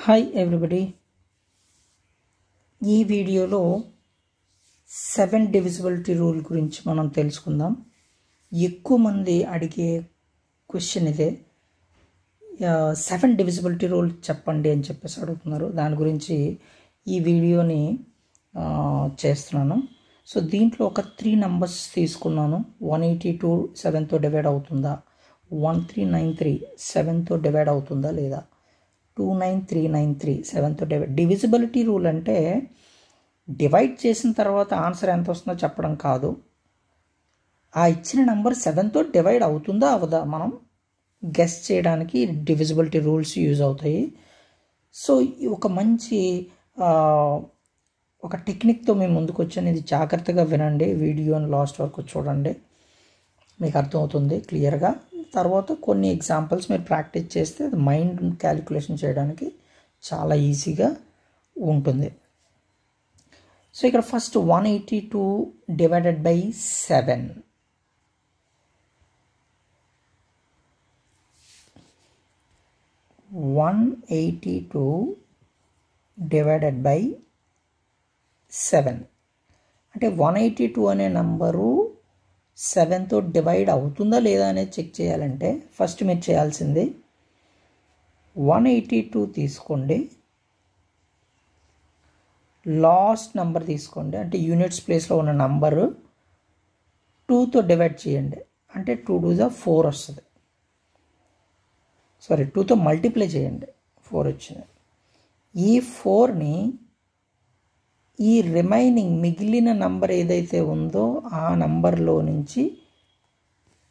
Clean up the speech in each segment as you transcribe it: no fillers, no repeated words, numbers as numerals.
Hi everybody, ఈ వీడియోలో 7 divisibility rule గురించి మనం తెలుసుకుందాం. ఎక్కువ మంది అడిగే క్వశ్చన్ ఇదే, 7 డివిజిబిలిటీ రూల్ చెప్పండి అని చెప్పేసి అడుగుతున్నారు. దాని గురించి ఈ వీడియోని చేస్తున్నాను. సో దీంట్లో ఒక 3 నెంబర్స్ తీసుకున్నాను. 182 7తో డివైడ్ అవుతుందా, 1393 7తో డివైడ్ అవుతుందా లేదా, 29393 7తో డివైడ్. డివిజిబిలిటీ రూల్ అంటే డివైడ్ చేసిన తర్వాత ఆన్సర్ ఎంత వస్తుందో చెప్పడం కాదు, ఆ ఇచ్చిన నెంబర్ 7తో డివైడ్ అవుతుందా అవదా మనం గెస్ చేయడానికి డివిజిబిలిటీ రూల్స్ యూజ్ అవుతాయి. సో ఒక మంచి ఒక టెక్నిక్తో మేము ముందుకు వచ్చాను. ఇది జాగ్రత్తగా వినండి, వీడియోని లాస్ట్ వరకు చూడండి, మీకు అర్థమవుతుంది క్లియర్గా. తర్వాత కొన్ని ఎగ్జాంపుల్స్ మీరు ప్రాక్టీస్ చేస్తే అది మైండ్ క్యాలిక్యులేషన్ చేయడానికి చాలా ఈజీగా ఉంటుంది. సో ఇక్కడ first 182 divided by 7. 182 divided by 7 అంటే 182 అనే నంబరు 7తో డివైడ్ అవుతుందా లేదా అనేది చెక్ చేయాలంటే ఫస్ట్ మీరు చేయాల్సింది 182 తీసుకోండి, లాస్ట్ నెంబర్ తీసుకోండి, అంటే యూనిట్స్ ప్లేస్లో ఉన్న నంబరు 2తో డివైడ్ చేయండి, అంటే 2 2 = 4 వస్తుంది. సారీ, 2తో మల్టిప్లై చేయండి, 4 వచ్చింది. ఈ 4ని ఈ రిమైనింగ్ మిగిలిన నంబర్ ఏదైతే ఉందో ఆ నంబర్లో నుంచి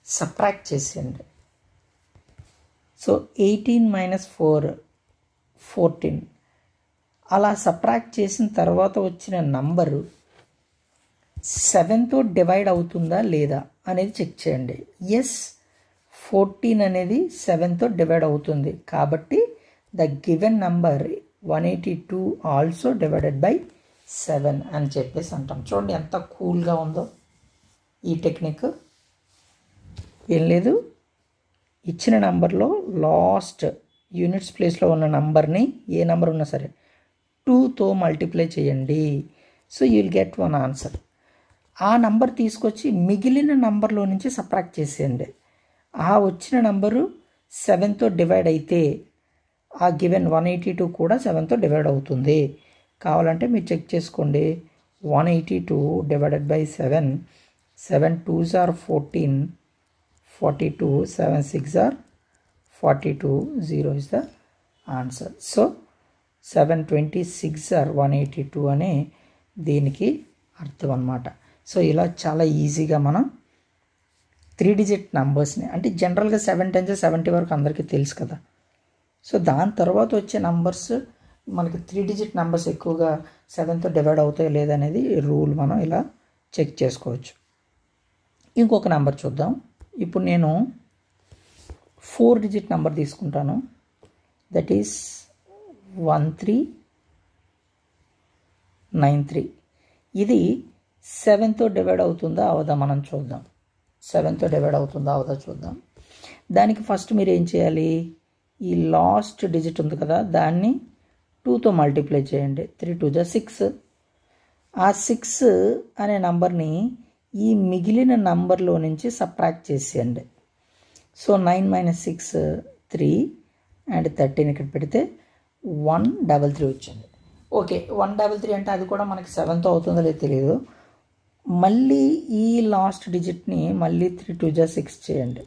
సబ్ట్రాక్ట్ చేసేయండి. సో 18 - 4 14. అలా సబ్ట్రాక్ట్ చేసిన తర్వాత వచ్చిన నంబరు 7తో డివైడ్ అవుతుందా లేదా అనేది చెక్ చేయండి. ఎస్, 14 అనేది 7తో డివైడ్ అవుతుంది, కాబట్టి the given number 182 also divided by 7 అని చెప్పేసి అంటాం. చూడండి ఎంత కూల్గా ఉందో ఈ టెక్నిక్. ఏం లేదు, ఇచ్చిన నెంబర్లో లాస్ట్ యూనిట్స్ ప్లేస్లో ఉన్న నెంబర్ని, ఏ నెంబర్ ఉన్నా సరే 2తో మల్టిప్లై చేయండి. So you will get one answer. ఆ నెంబర్ తీసుకొచ్చి మిగిలిన నెంబర్లో నుంచి సబ్ట్రాక్ట్ చేసేయండి. ఆ వచ్చిన నెంబరు 7తో డివైడ్ అయితే ఆ గివెన్ 182 కూడా 7తో డివైడ్ అవుతుంది. కావాలంటే మీరు చెక్ చేసుకోండి. 182 divided by 7, 7 2s are 14, 42, 7 6 are 42, 0 is the answer. So 726 are 182 అనే దీనికి అర్థం అన్నమాట. సో ఇలా చాలా ఈజీగా మనం 3 డిజిట్ నెంబర్స్ని, అంటే జనరల్గా 7 10 70 వరకు అందరికీ తెలుసు కదా. సో దాని తర్వాత వచ్చే నంబర్స్ మనకి 3 డిజిట్ నెంబర్స్ ఎక్కువగా 7తో డివైడ్ అవుతాయి లేదనేది రూల్ మనం ఇలా చెక్ చేసుకోవచ్చు. ఇంకొక నెంబర్ చూద్దాం. ఇప్పుడు నేను 4 డిజిట్ నెంబర్ తీసుకుంటాను, దట్ ఈస్ 1393. ఇది 7తో డివైడ్ అవుతుందా అవదా మనం చూద్దాం. 7తో డివైడ్ అవుతుందా అవదా చూద్దాం. దానికి ఫస్ట్ మీరు ఏం చేయాలి, ఈ లాస్ట్ డిజిట్ ఉంది కదా దాన్ని 2తో మల్టిప్లై చేయండి. 3 2 = 6. ఆ 6 అనే నంబర్ని ఈ మిగిలిన నంబర్లో నుంచి సబ్ట్రాక్ట్ చేసేయండి. సో 9 - 6 3 అండ్ 13 ఇక్కడ పెడితే 133 వచ్చింది. ఓకే, 133 అంటే అది కూడా మనకి 7తో అవుతుందో లేదో తెలియదు. మళ్ళీ ఈ లాస్ట్ డిజిట్ని మళ్ళీ 3 2 = 6 చేయండి.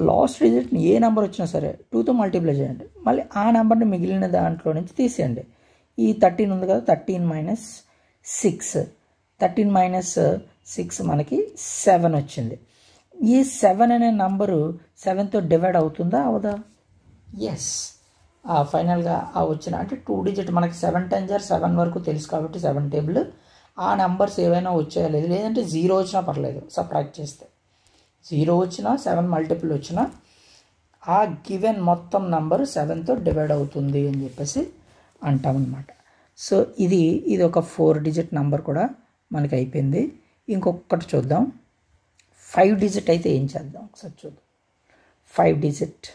లాస్ట్ డిజిట్ని ఏ నెంబర్ వచ్చినా సరే 2తో మల్టిప్లై చేయండి, మళ్ళీ ఆ నెంబర్ని మిగిలిన దాంట్లో నుంచి తీసేయండి. ఈ 13 ఉంది కదా, 13 - 6, 13 - 6 మనకి 7 వచ్చింది. ఈ 7 అనే నంబరు 7తో డివైడ్ అవుతుందా అవదా? ఎస్, ఫైనల్గా ఆ వచ్చిన అంటే 2 డిజిట్ మనకి 7 10 7 వరకు తెలుసు కాబట్టి 7 టేబుల్, ఆ నెంబర్స్ ఏవైనా వచ్చాయో లేదు, లేదంటే 0 వచ్చినా పర్లేదు సబ్ట్రాక్ట్ చేస్తే. 0 వచ్చినా 7 మల్టిపుల్ వచ్చినా ఆ గివెన్ మొత్తం నెంబర్ 7తో డివైడ్ అవుతుంది అని చెప్పేసి అంటామన్నమాట. సో ఇది ఒక 4 డిజిట్ నెంబర్ కూడా మనకి అయిపోయింది. ఇంకొకటి చూద్దాం, 5 డిజిట్ అయితే ఏం చేద్దాం ఒకసారి చూద్దాం. 5 డిజిట్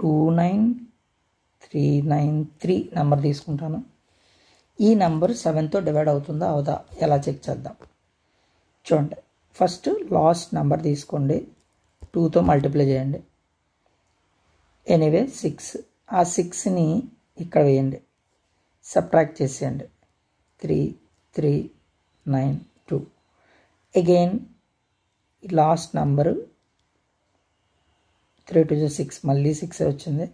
29393 నెంబర్ తీసుకుంటాను. ఈ నెంబర్ 7తో డివైడ్ అవుతుందా అవదా ఎలా చెక్ చేద్దాం చూడండి. ఫస్ట్ లాస్ట్ నెంబర్ తీసుకోండి, 2తో మల్టిప్లై చేయండి. ఎనీవే 6, ఆ 6ని ఇక్కడ వేయండి, సబ్ట్రాక్ట్ చేసేయండి. 3392. అగైన్ లాస్ట్ నెంబరు 3 2 6, మళ్ళీ 6 వచ్చింది.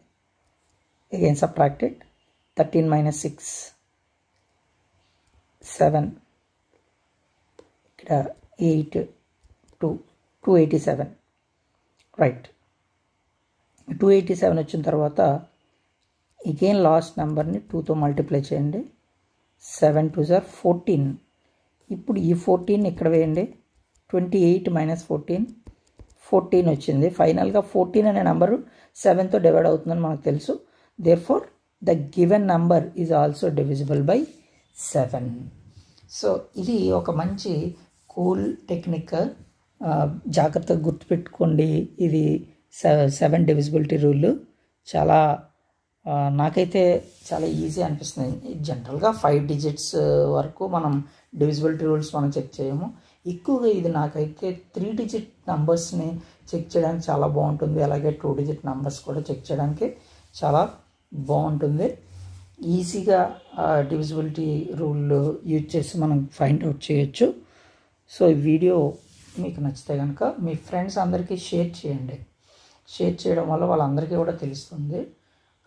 Again subtracted. 13 minus 6 7, ఇక్కడ 8 287. రైట్, 287 వచ్చిన తర్వాత అగైన్ లాస్ట్ నెంబర్ని 2తో మల్టిప్లై చేయండి. 7 2 14. ఇప్పుడు ఈ 14 ఇక్కడ వేయండి. 28 minus 14 వచ్చింది. ఫైనల్గా 14 అనే నెంబరు 7తో డివైడ్ అవుతుందని మనకు తెలుసు. Therefore the given number is also divisible by 7. So ఇది ఒక మంచి కూల్ టెక్నిక్, జాగ్రత్తగా గుర్తుపెట్టుకోండి. ఇది 7 డివిజిబిలిటీ రూల్ చాలా నాకైతే చాలా ఈజీ అనిపిస్తుంది. జనరల్గా 5 డిజిట్స్ వరకు మనం డివిజిబిలిటీ రూల్స్ మనం చెక్ చేయము. ఎక్కువగా ఇది నాకైతే 3 డిజిట్ నెంబర్స్ని చెక్ చేయడానికి చాలా బాగుంటుంది. అలాగే 2 డిజిట్ నెంబర్స్ కూడా చెక్ చేయడానికి చాలా బాగుంటుంది. ఈజీగా డివిజిబిలిటీ రూల్ యూజ్ చేసి మనం ఫైండ్ అవుట్ చేయొచ్చు. సో ఈ వీడియో మీకు నచ్చితే కనుక మీ ఫ్రెండ్స్ అందరికీ షేర్ చేయండి. షేర్ చేయడం వల్ల వాళ్ళందరికీ కూడా తెలుస్తుంది.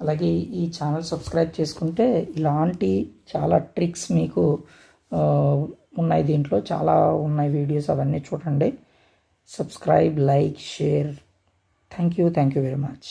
అలాగే ఈ ఛానల్ సబ్స్క్రైబ్ చేసుకుంటే ఇలాంటి చాలా ట్రిక్స్ మీకు ఉన్నాయి, దీంట్లో చాలా ఉన్నాయి వీడియోస్, అవన్నీ చూడండి. Subscribe, like, share. Thank you very much.